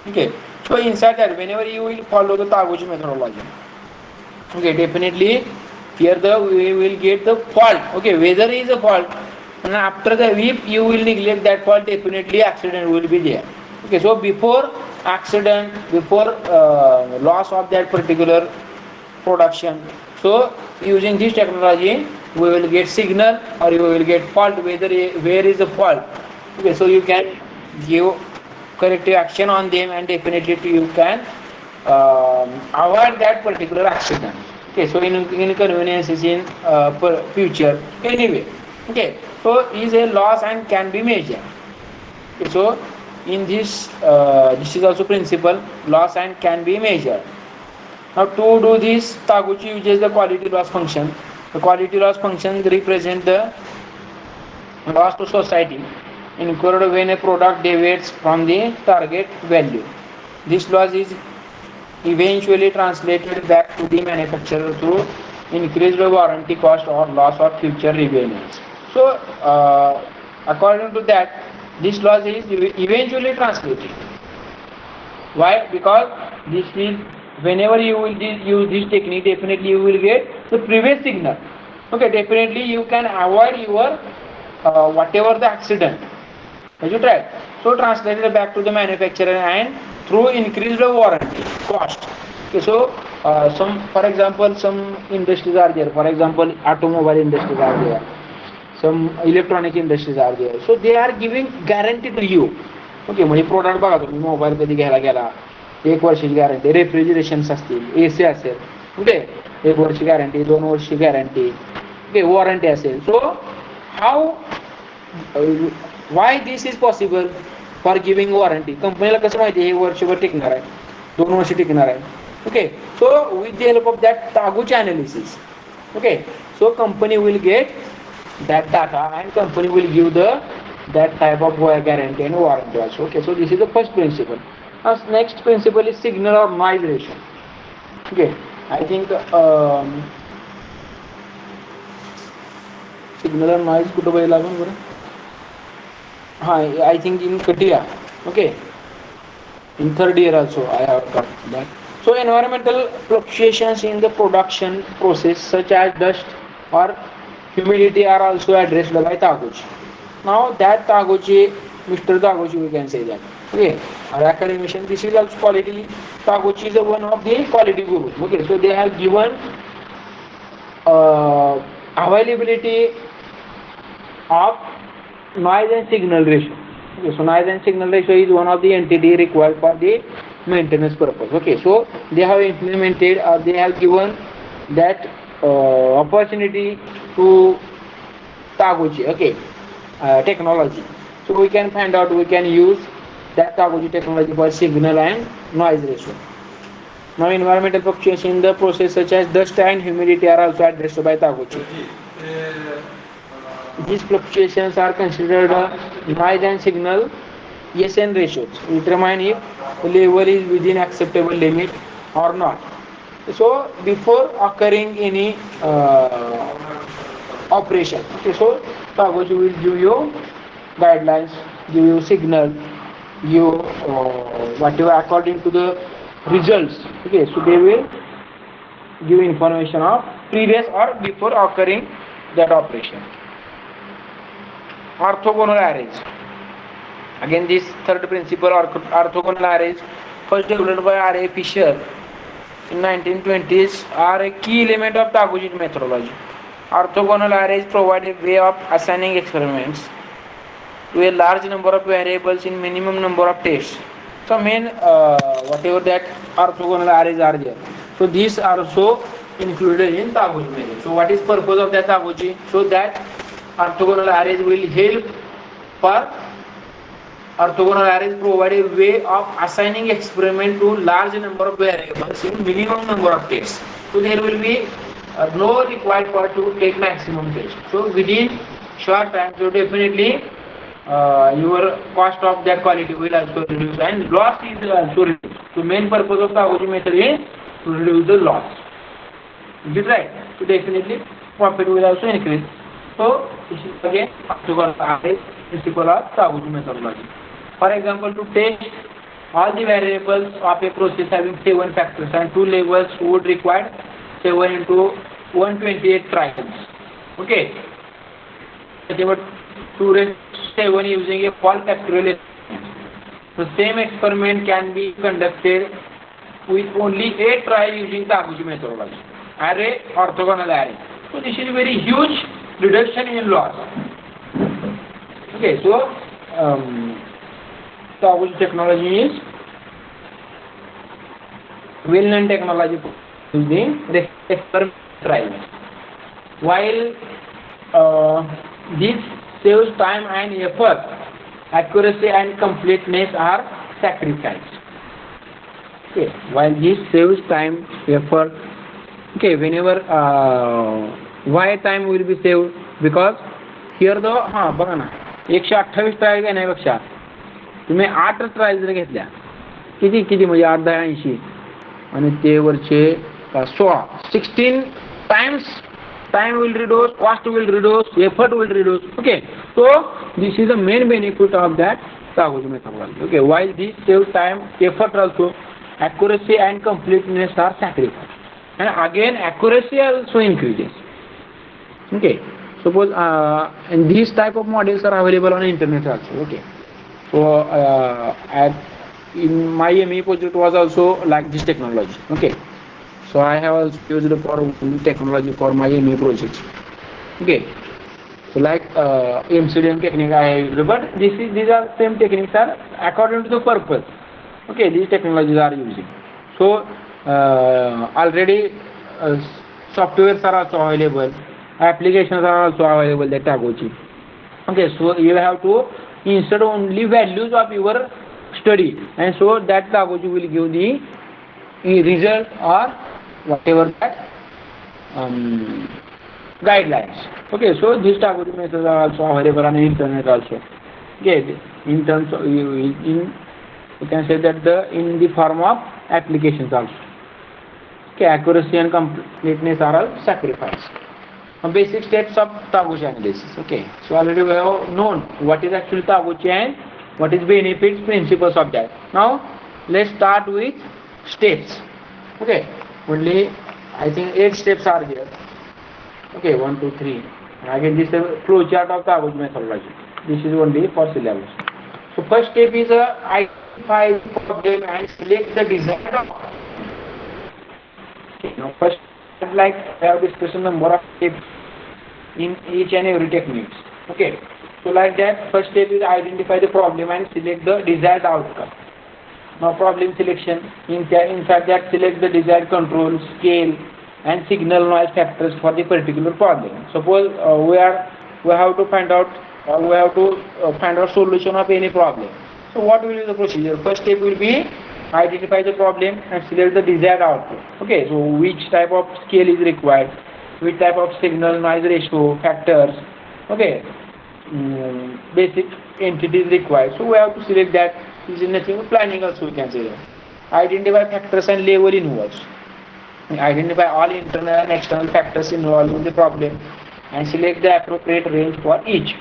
Okay, so inside that, whenever you will follow the Taguchi methodology, okay, definitely here we will get the fault. Okay, whether is a fault, and after the if you will neglect that fault, definitely accident will be there. Okay, so before accident, before loss of that particular production, so using this technology, we will get signal or you will get fault where is the fault. Okay, so you can give corrective action on them and definitely you can avoid that particular accident. Okay, so inconveniences in future anyway. Okay, so is a loss and can be measured. Okay, so in this this is also principle, loss and can be measured. Now to do this, Taguchi uses the quality loss function. The quality loss function represents the loss to society incurred when a product deviates from the target value. This loss is eventually translated back to the manufacturer through increased warranty cost or loss of future revenues. So according to that, this loss is eventually translated. Why? Because this is whenever you will use this technique, definitely you will get the previous signal. Okay, definitely you can avoid your whatever the accident as you tried. So translated back to the manufacturer and through increased warranty cost. Okay, so some, for example, some industries are there. For example, automobile industries are there. Some electronic industries are there. So they are giving guarantee to you. Okay म्हणजे product बघा तुम्ही mobile कधी घ्यायला गेला 1 वर्षाची guarantee रेफ्रिजरेशन्स असतील AC असेल okay 1 वर्षी गॅरंटी 2 वर्षी गॅरंटी ओके वॉरंटी असेल so how why this is possible for giving warranty कंपनीला कसं माहिती आहे हे वर्षभर टिकणार आहे 2 वर्ष टिकणार आहे okay so with the help of that Taguchi analysis okay so company will get that data and company will give the that type of guarantee and warranty also. Okay, so this is the first principle. Next principle is signal or noise ratio. Okay, I think signal or noise कुठं बघायला आपण बरं हा I think in Katia. Okay, in third year also I have got that. So environmental fluctuations in the production process such as dust or humidity are also addressed by Taguchi. Now that Taguchi, Mr. Taguchi, we can say that. Okay, our academician, this is also quality. Taguchi is one of the quality gurus. Okay, so they have given availability of noise and signal ratio. Okay, so noise and signal ratio is one of the entity required for the maintenance purpose. Okay, so they have implemented or they have given that opportunity to Taguchi, okay, technology. So we can find out, we can use that Taguchi technology for signal and noise ratio. Now environmental fluctuations in the process such as dust and humidity are also addressed by Taguchi. These fluctuations are considered noise and signal SN ratios. Determine if level is within acceptable limit or not. So before occurring any operation, okay, so Taguchi will give you guidelines, give you signal, you whatever according to the results. Okay, so they will give information of previous or before occurring that operation. Orthogonal arrays. Again, this third principle, orthogonal arrays, first developed by R.A. Fisher in 1920s, are a key element of Taguchi methodology. Orthogonal arrays provide a way of assigning experiments to a large number of variables in minimum number of tests. So main whatever that orthogonal arrays are there. So these are also included in Taguchi method. So what is purpose of that Taguchi? So that orthogonal arrays will help for orthogonal arrays provide a way of assigning experiment to large number of variables in minimum number of tests. So there will be no required for to take maximum test. So within short time, so definitely your cost of that quality will also reduce and loss is also reduced. So main purpose of Taguchi method is to reduce the loss. Is it right? So definitely profit will also increase. So this is again orthogonal array principle of Taguchi methodology. For example, to test all the variables of a process having 7 factors and 2 levels would require 7 into 128 trials. Okay. About 2 raised to 7 using a 4 factorial experiment. The same experiment can be conducted with only 8 trials using Taguchi methodology. Array, orthogonal array. So this is a very huge reduction in loss. Okay, so Taguchi technology is well-known technology using experiment trials. While this saves time and effort, accuracy and completeness are sacrificed. Okay, while this saves time, effort, okay, whenever why time will be saved? Because here the बघा ना 128 trial घेण्यापेक्षा तुम्ही 8 trial जर घेतल्या किती म्हणजे 8-10-80 आणि ते वरचे 16 times time will reduce, cost will reduce, effort will reduce. Okay, so this is the main benefit of that Taguchi methodology. Okay, while this saves time, effort also, accuracy and completeness are sacrificed, and again accuracy also increases. Okay, suppose and these type of models are available on internet also. Okay, so at in my ME project was also like this technology. Okay, so I have also used for technology for my ME projects. Okay, so like MCDM technique I use, but these are same techniques are according to the purpose. Okay, these technologies are using. So already softwares are also available, applications are also available, that Tagochi. Okay, so you have to insert only values of your study, and so that Tagochi will give the result or whatever that guidelines. Okay, so these Tagochi methods are also available on the internet also. Okay, in terms of you can say that in the form of applications also. Okay, accuracy and completeness are all sacrificed. Basic steps of Taguchi analysis. Okay, so already we have known what is actually Taguchi and what is benefits, principles of that. Now let's start with steps. Okay, only I think 8 steps are here. Okay, 1, 2, 3. Again, this is a flow chart of Taguchi methodology. This is only for syllabus. So first step is identify the problem and select the desired outcome. Okay, now first, like I have discussed a number of steps in each and every techniques. Okay, so like that, first step is identify the problem and select the desired outcome. Now problem selection, inside that select the desired control, scale and signal noise factors for the particular problem. Suppose we have to find out solution of any problem. So what will be the procedure? First step will be identify the problem and select the desired output. Okay, so which type of scale is required, which type of signal noise ratio factors, okay, basic entities required. So we have to select that. This is nothing planning also, we can say that. Identify factors and level involved. Identify all internal and external factors involved in the problem and select the appropriate range for each.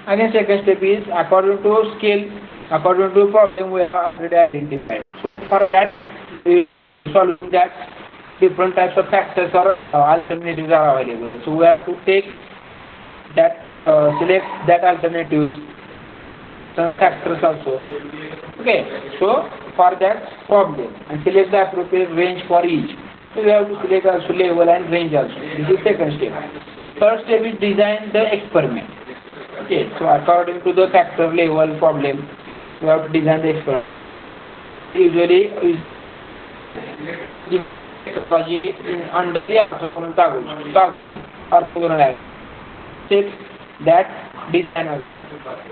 Again, second step is according to scale, according to problem we have already identified. So for that, we solve that different types of factors or alternatives are available. So we have to take that, select that alternative, some factors also. Okay, so for that problem and select the appropriate range for each. So we have to select also level and range also. This is second step. Third step is design the experiment. Okay, so according to the factor level problem, we have to design the experiment. Usually is technology under the orthogonal step that designer.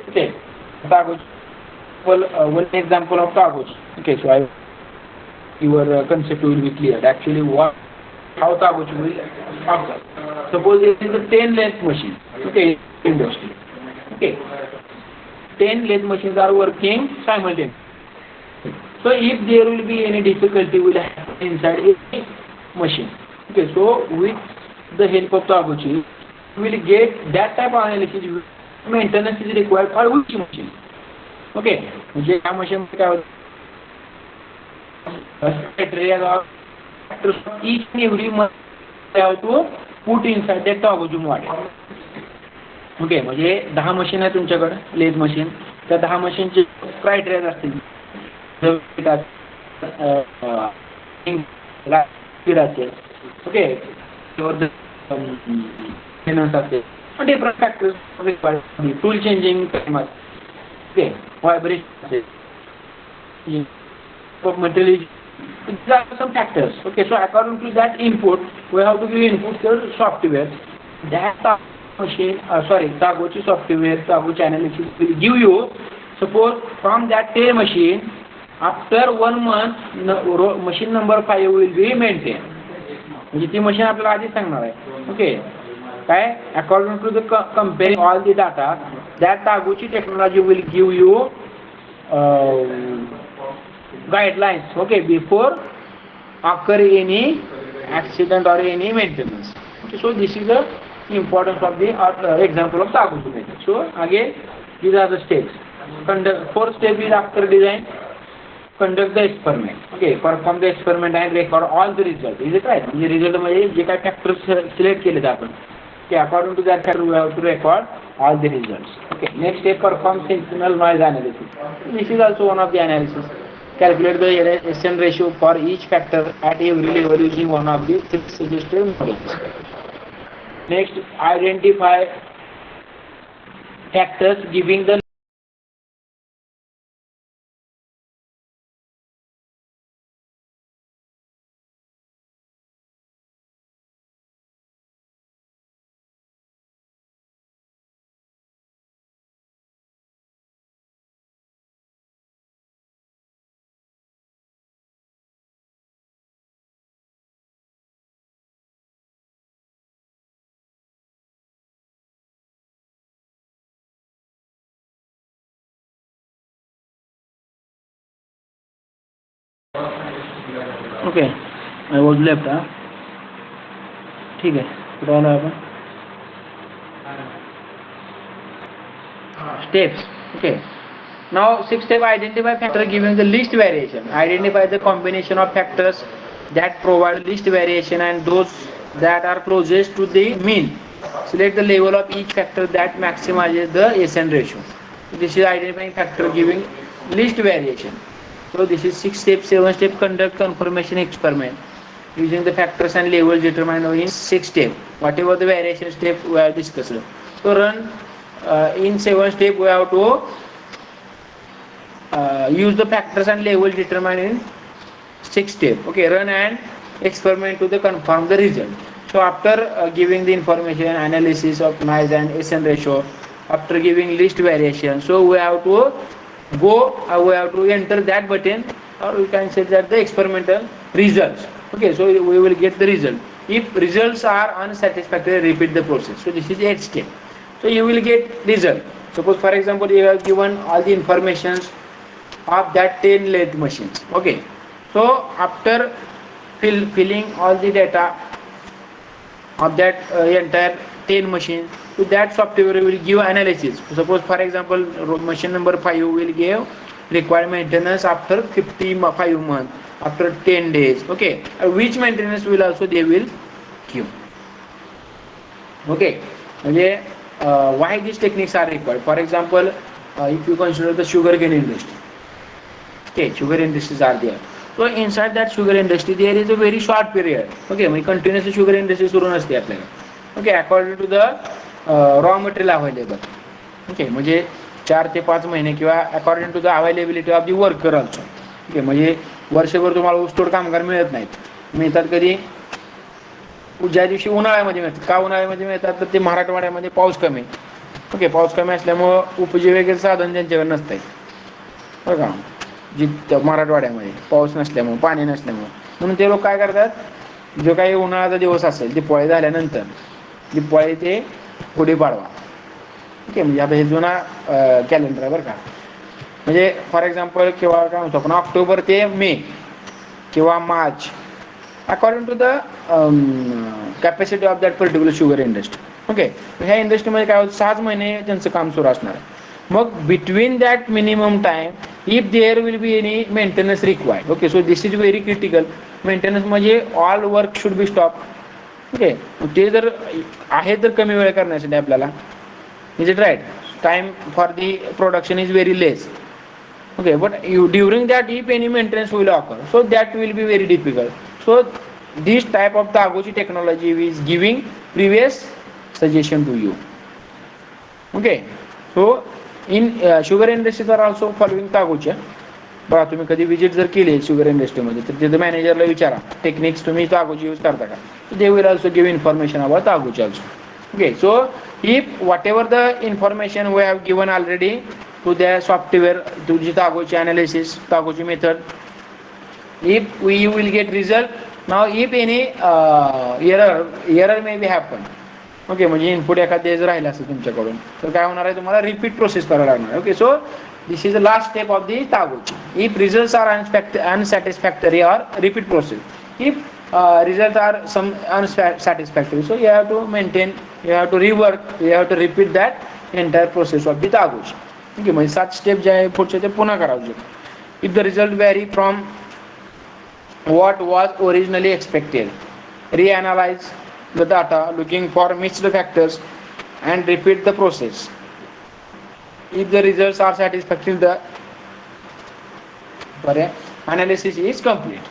Okay, Taguchi. Well, one example of Taguchi. Okay, so your concept will be clear. Actually, how Taguchi will occur. Suppose it is a 10 lathe machine. Okay, industry. Okay, 10 lathe machines are working simultaneously. So if there will be any difficulty will happen inside a machine. Okay, so with the help of Taguchi, we will get that type of analysis. Maintenance is required for which machine. Okay, म्हणजे या machine काय होतं, each and every must have to put inside that Taguchi model. Okay, म्हणजे 10 machine आहे तुमच्याकडे lathe machine, त्या 10 मशीनचे criteria असतील. Okay, different factors required, tool changing, okay, vibration, material. These are some factors. Okay, so according to that input, we have to give input to software. That machine, Taguchi software, Taguchi analysis will give you. Suppose from that 10 machine, after 1 month, machine number 5 will be maintained. म्हणजे ती machine आपल्याला आधी सांगणार आहे. Okay, काय according to the comparing all the data, that Taguchi technology will give you guidelines, okay, before occur any accident or any maintenance. Okay, so this is the importance of the example of Taguchi method. So again, these are the steps. Fourth step is after design, conduct the experiment. Okay, perform the experiment and record all the results. Is it right? म्हणजे result मध्ये जे काय factors select केलेत आपण Okay, according to that factor, we have to record all the results. Okay, next step, perform sentinel noise analysis. This is also one of the analysis. Calculate the SN ratio for each factor at every level using one of the three suggested models. Next, identify factors giving the okay, I was left, huh? ठीक है, कुठं आलो आपण? Steps. Okay. Now, sixth step, identify factor giving the least variation. Identify the combination of factors that provide least variation and those that are closest to the mean. Select the level of each factor that maximizes the SN ratio. This is identifying factor giving least variation. So this is 6 step, 7 step, conduct confirmation experiment using the factors and levels determined in 6 step. Whatever the variation step we have discussed. So run in 7 step we have to use the factors and levels determined in 6 step. Okay, run an experiment to confirm the result. So after giving the information analysis of noise and SN ratio, after giving least variation, so we have to go, we have to enter that button, or we can say that the experimental results. Okay, so we will get the result. If results are unsatisfactory, repeat the process. So this is 8th step. So you will get result. Suppose for example you have given all the informations of that 10 lathe machines. Okay, so after filling all the data of that entire 10 machines, to that software will give analysis. Suppose for example machine number 5 will give required maintenance after 55 months, after 10 days. Okay, which maintenance will also they will give. Okay, why these techniques are required? For example, if you consider the sugarcane industry, okay, sugar industries are there. So inside that sugar industry there is a very short period. Okay, म्हणजे continuously sugar industry सुरू नसते आपल्याला. Okay, according to the raw material available. Okay, म्हणजे 4 ते 5 महिने किंवा according to the availability of the worker also. Okay, म्हणजे वर्षभर तुम्हाला ऊसतोड कामगार मिळत नाहीत. मिळतात कधी ज्या दिवशी उन्हाळ्यामध्ये मिळतात. का उन्हाळ्यामध्ये मिळतात तर ते मराठवाड्यामध्ये पाऊस कमी. ओके, पाऊस कमी असल्यामुळं उपजीविकेचं साधन त्यांच्याकडे नसतंय बरं का, जिथं मराठवाड्यामध्ये पाऊस नसल्यामुळं, पाणी नसल्यामुळं. म्हणून ते लोक काय करतात, जो काही उन्हाळ्याचा दिवस असेल दिवाळी झाल्यानंतर, दिवाळी ते गुढीपाडवा, ओके, म्हणजे आता हे जुना कॅलेंडर आहे बरं का. म्हणजे फॉर एक्झाम्पल किंवा काय म्हणतो आपण ऑक्टोबर ते मे किंवा March, according to the capacity of that particular sugar industry. Okay, ह्या इंडस्ट्रीमध्ये काय होतं 6 महिने त्यांचं काम सुरू असणार आहे. मग between that minimum time if there will be any maintenance required. Okay, so this is very critical. Maintenance म्हणजे all work should be stop. Okay, ते जर आहे तर कमी वेळ करण्यासाठी आपल्याला, is it right, time for the production is very less. Okay, but during that if any maintenance will occur, so that will be very difficult. So this type of Taguchi technology is giving previous suggestion to you. Okay, so in sugar industries are also following Taguchi. बघा तुम्ही कधी visit जर केली sugar इंडस्ट्रीमध्ये तर तिथे मॅनेजरला विचारा टेक्निक्स तुम्ही तागोची यूज करता का, they will also give information about Taguchi also. Okay, so if whatever the information we have given already to their software, to the Taguchi analysis, Taguchi method, if we will get result. Now if any error may be happen, okay, म्हणजे input एखाद द्यायचं राहिलं असेल तुमच्याकडून तर काय होणार आहे, तुम्हाला रिपीट प्रोसेस करावं लागणार. Okay, so this is the last step of the Taguchi. If results are unsatisfactory or repeat process. If results are some unsatisfactory, so you have to maintain, you have to rework, you have to repeat that entire process of the Taguchi. Okay, म्हणजे 7 step जे आहे पुढचे ते पुन्हा करायचे. If the result vary from what was originally expected, reanalyze the data looking for mixed factors and repeat the process. If the results are satisfactory, the analysis is complete.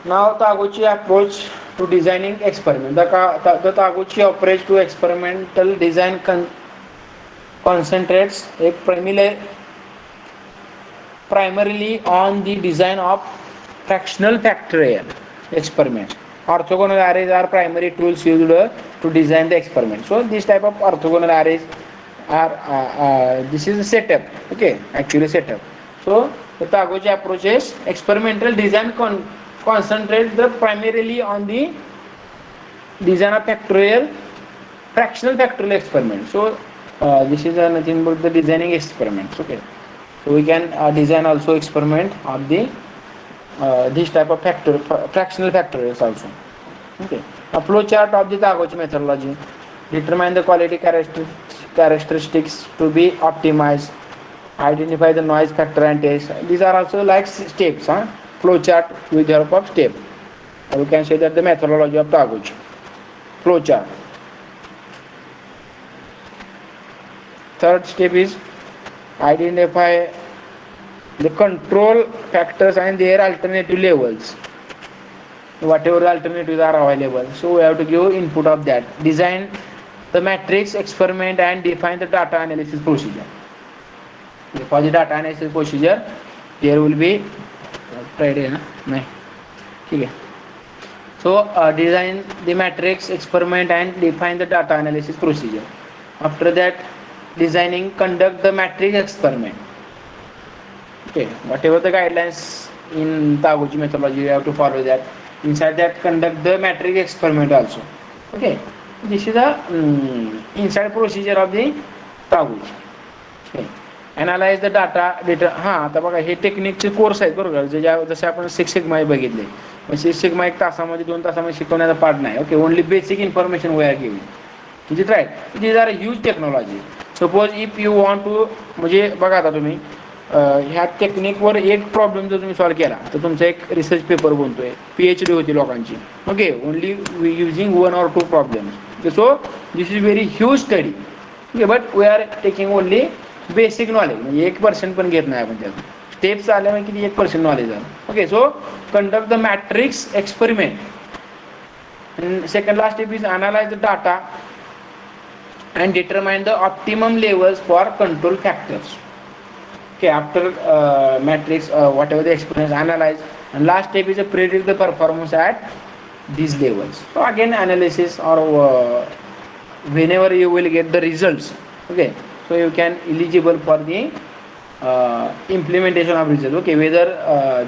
Now Taguchi approach to designing experiment. The Taguchi approach to experimental design concentrates primarily on the design of fractional factorial experiment. Orthogonal arrays are primary tools used to design the experiment. So this type of orthogonal arrays are this is a setup. Okay, actually setup. So the Taguchi approach is experimental design concentrates primarily on the design of fractional factorial experiment. So this is nothing but the designing experiments. Okay, so we can design also experiment of the this type of fractional factorials also. Okay, a flow chart of the Taguchi methodology. Determine the quality characteristics to be optimized. Identify the noise factor and test. These are also like steps. Flow chart with the help of step. You can say that the methodology of Taguchi. Flow chart. Third step is identify the control factors and their alternative levels. Whatever the alternatives are available. So we have to give input of that. Design the matrix experiment and define the data analysis procedure. For the data analysis procedure, there will be Friday, okay. So design the matrix experiment and define the data analysis procedure. After that, conduct the matrix experiment. Okay, whatever the guidelines in Taguchi methodology, you have to follow that. Inside that, conduct the matrix experiment also. Okay, this is the inside procedure of the Taguchi. Okay. Analyze the data. आता बघा हे टेक्निकचे course आहेत बरोबर, जसे आपण six sigma बघितले. Six sigma 1 तासामध्ये 2 तासामध्ये शिकवण्याचा पार्ट नाही. Okay, only basic information we are giving. Is it right? These are huge technology. Suppose if you want to, म्हणजे बघा आता तुम्ही ह्या टेक्निकवर एक प्रॉब्लेम जर तुम्ही सॉल्व्ह केला तर तुमचा एक रिसर्च पेपर बनतोय. PhD होती लोकांची. Okay, only using 1 or 2 problems. So this is very huge study. Okay, but we are taking only basic knowledge, म्हणजे 1% पण घेत नाही आपण त्यात. स्टेप्स आल्यामुळे किती 1% नॉलेज आलं. Okay, so conduct the matrix experiment. Second last step is analyse the data and determine the optimum levels for control factors. Okay, after matrix whatever the experience, analyze, and last step is to predict the performance at these levels. So again analysis, or whenever you will get the results. Okay, so you can eligible for the implementation of result. Okay, whether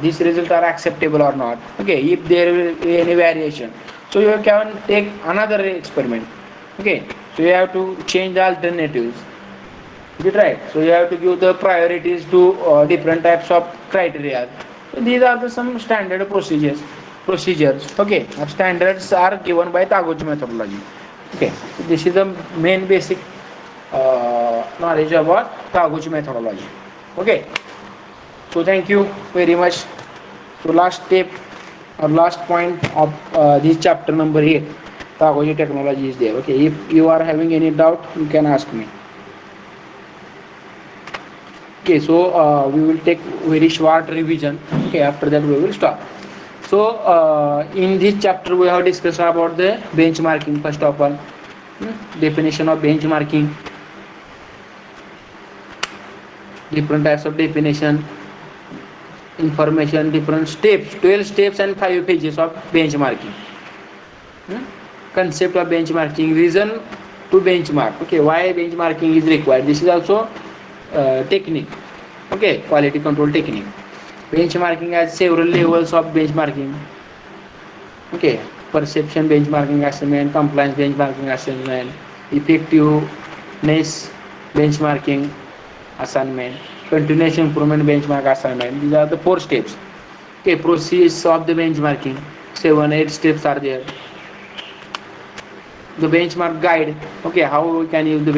these results are acceptable or not. Okay, if there will be any variation, so you can take another experiment. Okay, so you have to change the alternatives. Is it right? So you have to give the priorities to different types of criteria. So these are some standard procedures. Okay, standards are given by Taguchi methodology. Okay, so this is the main basic knowledge about Taguchi methodology. Okay, so thank you very much. So last step or last point of this chapter number 8, Taguchi technology is there. Okay, if you are having any doubt, you can ask me. Okay, so we will take very short revision. Okay, after that we will stop. So in this chapter we have discussed about the benchmarking. First of all, definition of benchmarking, different types of definition, information, different steps, 12 steps and 5 pages of benchmarking. Concept of benchmarking, reason to benchmark. Okay, why benchmarking is required. This is also technique. Okay, quality control technique. Benchmarking has several levels of benchmarking. Okay, perception benchmarking assignment, compliance benchmarking assignment, effectiveness benchmarking assignment, continuous improvement benchmark assignment. These are the 4 steps. Okay, process of the benchmarking, 7-8 steps are there. The benchmark guide. Okay, how we can use the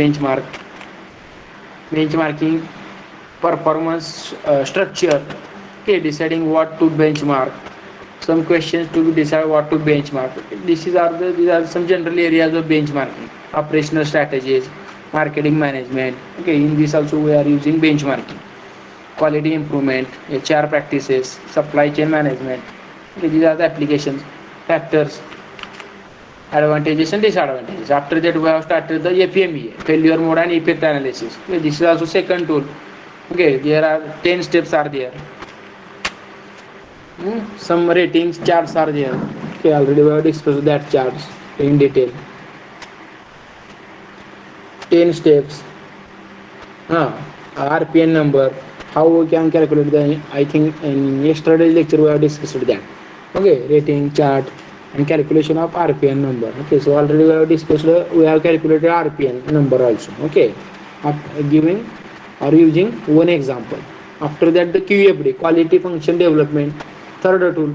benchmarking performance structure. Okay, deciding what to benchmark, some questions to be decided what to benchmark. These are some general areas of benchmarking. Operational strategies, marketing management. Okay, in this also we are using benchmarking. Quality improvement, HR practices, supply chain management. Okay, these are the applications, factors, advantages and disadvantages. After that we have started the APMEA, failure mode and effect analysis. Okay, this is also second tool. Okay, there are 10 steps are there. Some ratings charts are there. Okay, already we have discussed that charts in detail. 10 steps. RPN number. How we can calculate the, I think in yesterday's lecture we have discussed that. Okay, rating chart and calculation of RPN number. Okay, so already we have discussed, we have calculated RPN number also. Okay, giving or using one example. After that the QFD, quality function development, third tool.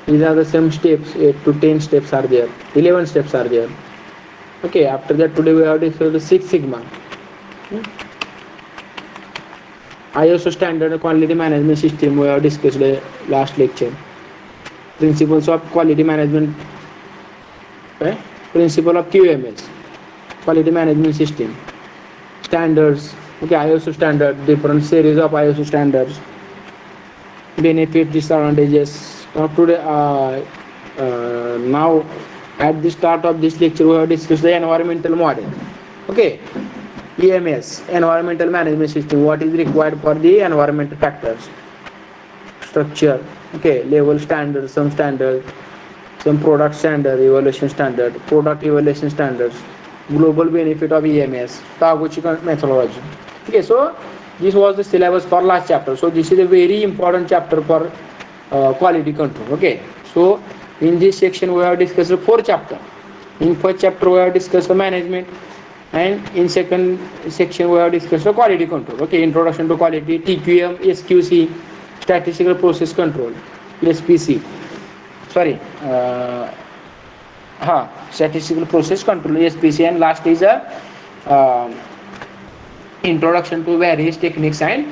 These are the same steps, 8 to 10 steps are there, 11 steps are there. Okay, after that today we have discussed Six Sigma. ISO standard quality management system we have discussed last lecture. Principles of quality management, okay? Principle of QMS, quality management system, standards. Okay, ISO standard, different series of ISO standards, benefit, disadvantages. Now at the start of this lecture we have discussed the environmental model. Okay, EMS, environmental management system, what is required for the environmental factors, structure. Okay, level standards, some product standard, evaluation standard, product evaluation standards, global benefit of EMS, Taguchi methodology. Okay, so this was the syllabus for last chapter. So this is a very important chapter for quality control. Okay, so in this section we have discussed 4 chapters. In first chapter we have discussed the management, and in second section we have discussed the quality control. Okay, introduction to quality, TQM, SQC, statistical process control, SPC. Sorry, statistical process control, SPC, and last is a introduction to various techniques and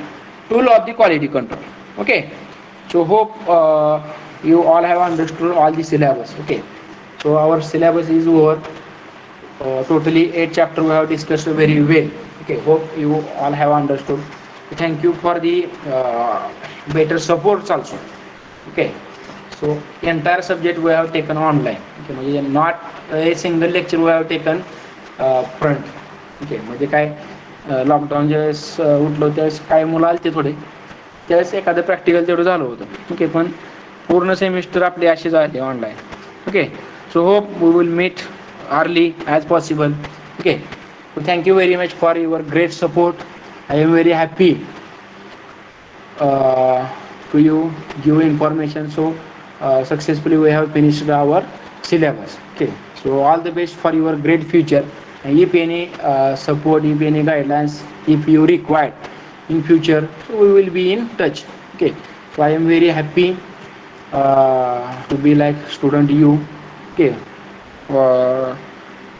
tool of the quality control. Okay, so hope you all have understood all the syllabus. Okay, so our syllabus is over. Totally 8 chapters we have discussed very well. Okay, hope you all have understood. Thank you for the better supports also. Okay, so entire subject we have taken online. Okay, not a single lecture we have taken front. Okay, म्हणजे काय lockdown ज्यावेळेस उठलो त्यावेळेस काय मुलं आले ते थोडे, त्यावेळेस एखादं प्रॅक्टिकल तेवढं झालं होतं. ओके, पण पूर्ण सेमिस्टर आपले असे झाले online. Okay, so hope we will meet early as possible. Okay, so thank you very much for your great support. I am very happy to you give information. So successfully we have finished our syllabus. Okay, so all the best for your great future. And if any support, if any guidelines, if you require in future, so we will be in touch. Okay, so I am very happy to be like student you. Okay,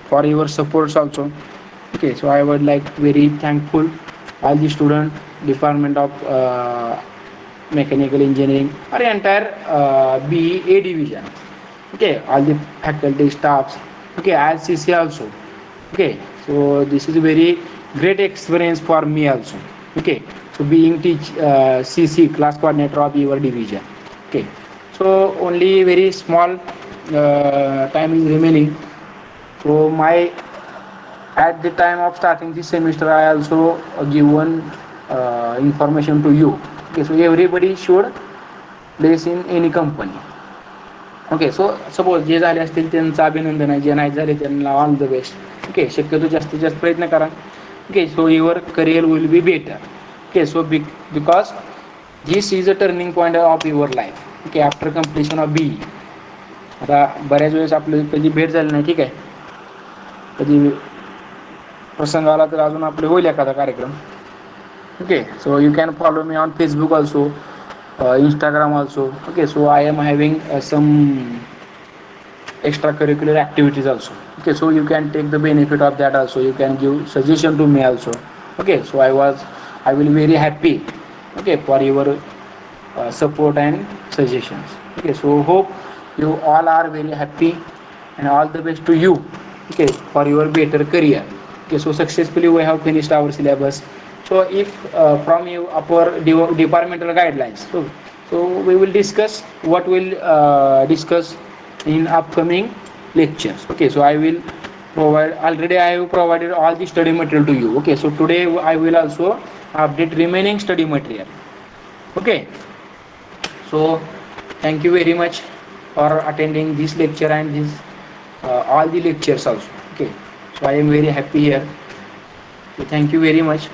for your supports also. Okay, so I would like very thankful all the student, department of mechanical engineering or entire BE division. Okay, all the faculty staffs. Okay, as CC also. Okay, so this is a very great experience for me also. Okay, so being CC, class coordinator of your division. Okay, so only very small time is remaining. So at the time of starting this semester I also given information to you. Okay, so everybody should place in any company. Okay, so suppose जे झाले असतील त्यांचं अभिनंदन आहे, जे नाही झाले त्यांना all the best. Okay, शक्यतो जास्तीत जास्त प्रयत्न करा. Okay, so your career will be better. Okay, so because this is a turning point of your life. Okay, after completion of BE. आता बऱ्याच वेळेस आपली कधी भेट झाली नाही, ठीक आहे, कधी प्रसंग आला तर अजून आपले होईल एखादा कार्यक्रम. Okay, so you can follow me on Facebook also, Instagram also. Okay, so I am having some extracurricular activities also. Okay, so you can take the benefit of that also. You can give suggestion to me also. Okay, so I will be very happy. Okay, for your support and suggestions. Okay, so hope you all are very happy and all the best to you. Okay, for your better career. Okay, so successfully we have finished our syllabus. So if from you upper departmental guidelines, so we will discuss what we'll discuss in upcoming lectures. Okay, so I will provide, already I have provided all the study material to you. Okay, so today I will also update remaining study material. Okay, so thank you very much for attending this lecture and this all the lectures also. Okay, so I am very happy here. So thank you very much.